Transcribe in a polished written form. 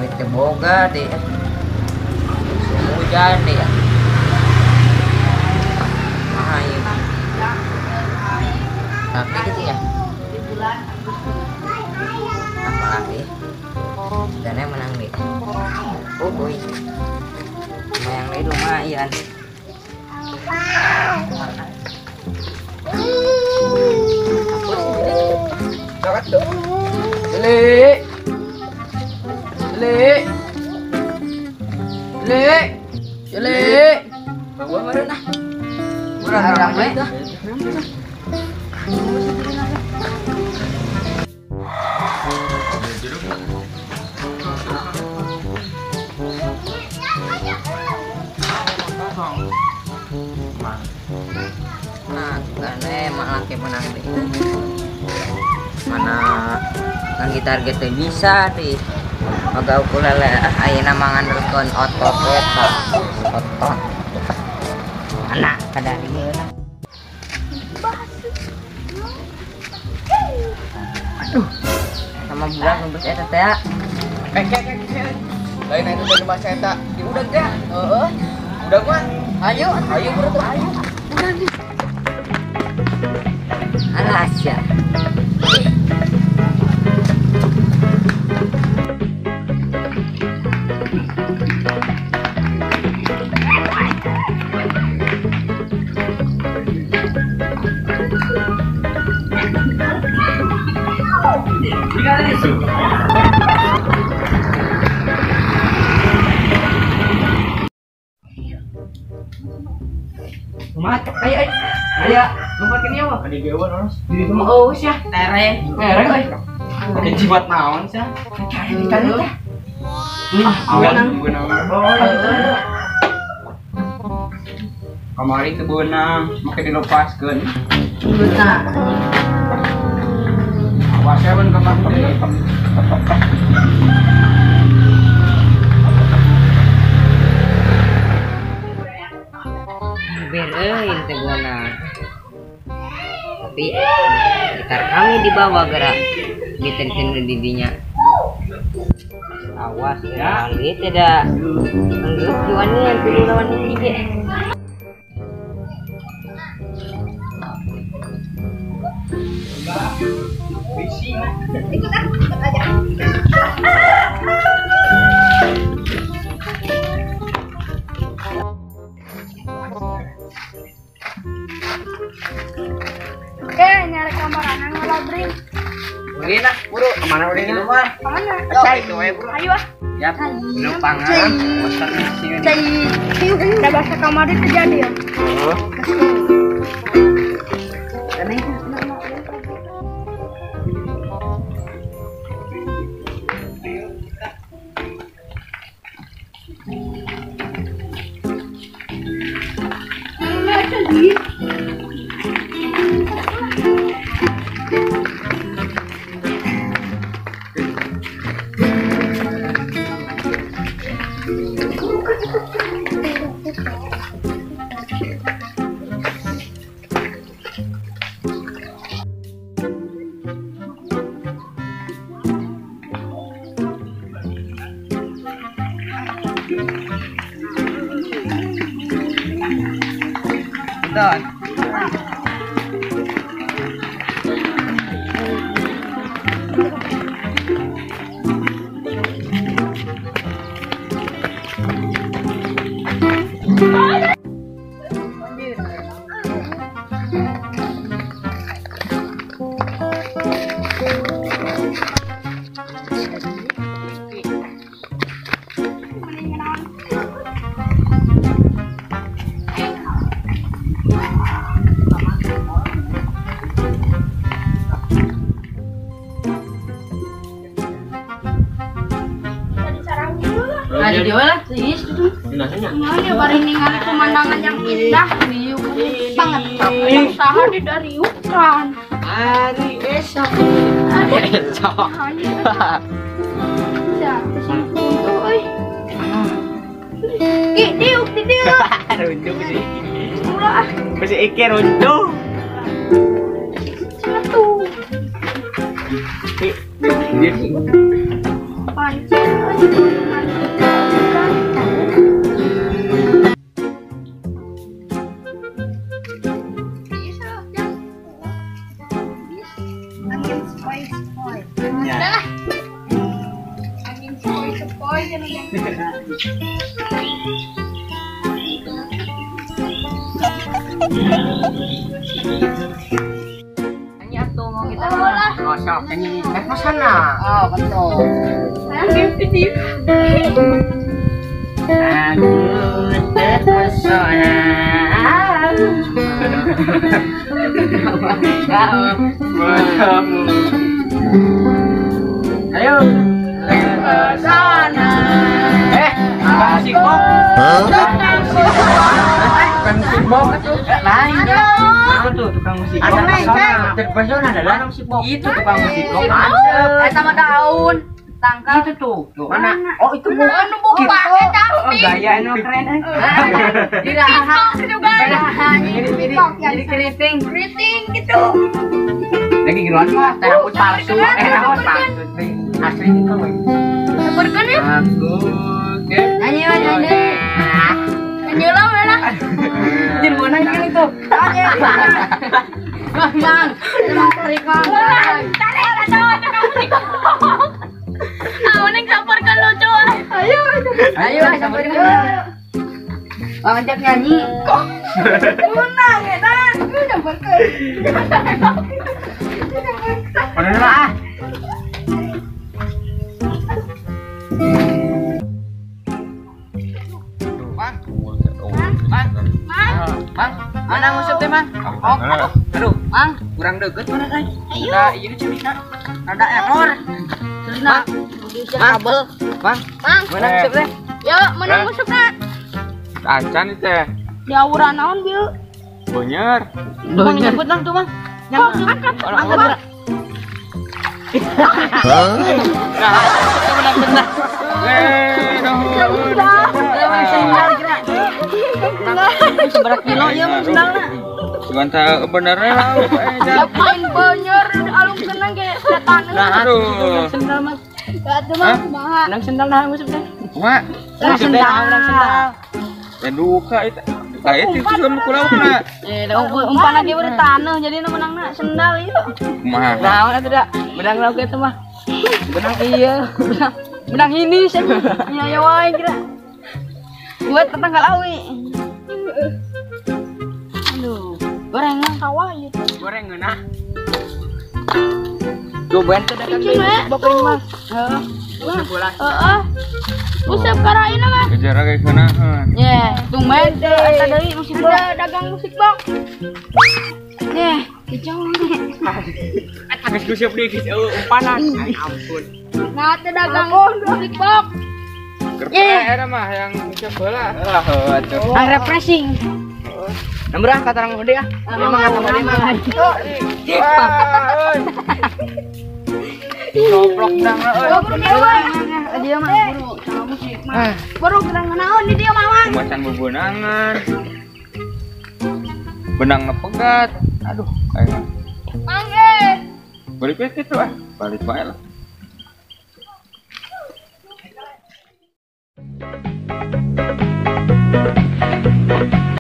duit boga deh. Hujan deh. Main. Tapi gitu ya. Apalagi dananya menang deh. Boy. Yang lain lumayan. Coklat tuh. Jeli. Gua meren ah. Murah orang baik dah. Nah, karena malah ke menang deh. Mana nang target bisa deh. Agak ukulele ayeuna mangan rekon otot eta. Otot. Anak kadarieu lah. Aduh. Sama bulan nunggus eta teh. Lain itu teh bahasa eta. Di udag teh. Heeh. Udag mah. Ayo bro tuh ayo. Alas ya. Mat, ayo. Lompat ke nyawa. Adi gewan harus. Di rumah aus ya. Tereng euy. Kejibat naon sia? Ditanya teh. Awan. Kamari teu beunang, make dilopaskeun. Beunang. Awas ya ban kamari. Berein teh beunang. Tapi gitar kami dibawa gerak ditensin di dinya. Awas ya, lihat tidak. Anggap jualan yang dulu lawan tiga. Ikut aja. Oke, nyari kamar anak ngelabring. Mungkin lah, buru kemana udah di rumah? Kemana? Cai itu ya buru. Ayo ah. Ya, nupangan. Cai. Udah bahasa kamar itu jadi ya. Done. Ada di mana? Sis, itu. Ini bari ningali pemandangan yang indah, banget. Yang saha di dari hutan. Hari esok. Esok. Ya, kesini untuk, euy. Diuk. Runduh sih. Ulah. Masih iki runduh. Satu. Sok nyanyi ke sana. Oh, betul. Aku terpesona. Kamu. Ayo ke sana. Tukang musik box. Tukang musik box itu lain ya. Apa tuh tukang musik box? Terpesona adalah musik box. Itu tukang musik box. Sama daun. Tangkal Itu tuh. Mana? Oh, itu bukan pakai cantik. Gaya no keren. Diraha juga. Jadi keriting gitu. Lagi giluan mah rambut palsu. Rambut palsu. Asli itu loh. Berkan ya? Aku Nyanyi lah mana? Jin mana kan itu? Bang, tarik bang. Tarik ada kamu nikah. Neng sabarkan lucu. Ayo sabarkan. Bang ajak nyanyi. Kok? Menang ya Nan. Sabarkan. Mana lah? Mang, mana musuh teh mang? Aduh, mang, kurang deket mana teh? Ada ini cerita, ada error. Cerita, kabel. Mang, mana musuh teh? Ya, mana musuhnya? Acan itu teh. Di awuran naon bil? Bonyer. Bang nyebut lang tuh bang. Angkat. Benar-benar. Seberapa kilo ya sendalnya? Sebentar benernya lah. Main banyer alung kenang kayak setan. Aduh. Sendal mas. Gak mah mahal. Nang sendal nah maksudnya. Mak. Nang sendal. Ya duka itu. Kayak itu belum kurang kena. Umpan lagi udah tanah jadi menangna sendal itu. Mah. Nah, ada tidak? Benang lauk itu mah. Benang iya. Benang ini sih. Ya wae kira. Buat tetangga lawi. Aduh, gorengan kawa itu. Goreng nah. Cobain ke dagang deh. Bokring mah. Usap karain mah. Kejar kayak sana. Ya, tumben deh. Ada dari musik box. Ada dagang musik box. Nih, kicau nih. Habis gue siap dikit umpanan. Ampun. Nah, ada dagang musik box. Kerja mah yang bisa bola. Ang refreshing. Nomor kata orang gede ya. Memang kata gede mah. Goblok dang Dia mah buru sama musik mah. Baru gerang naon di dia mamang. Macan bubunangan. Benang ngepegat. Aduh, kayak. Mang Balik itu ah. Balik bae lah.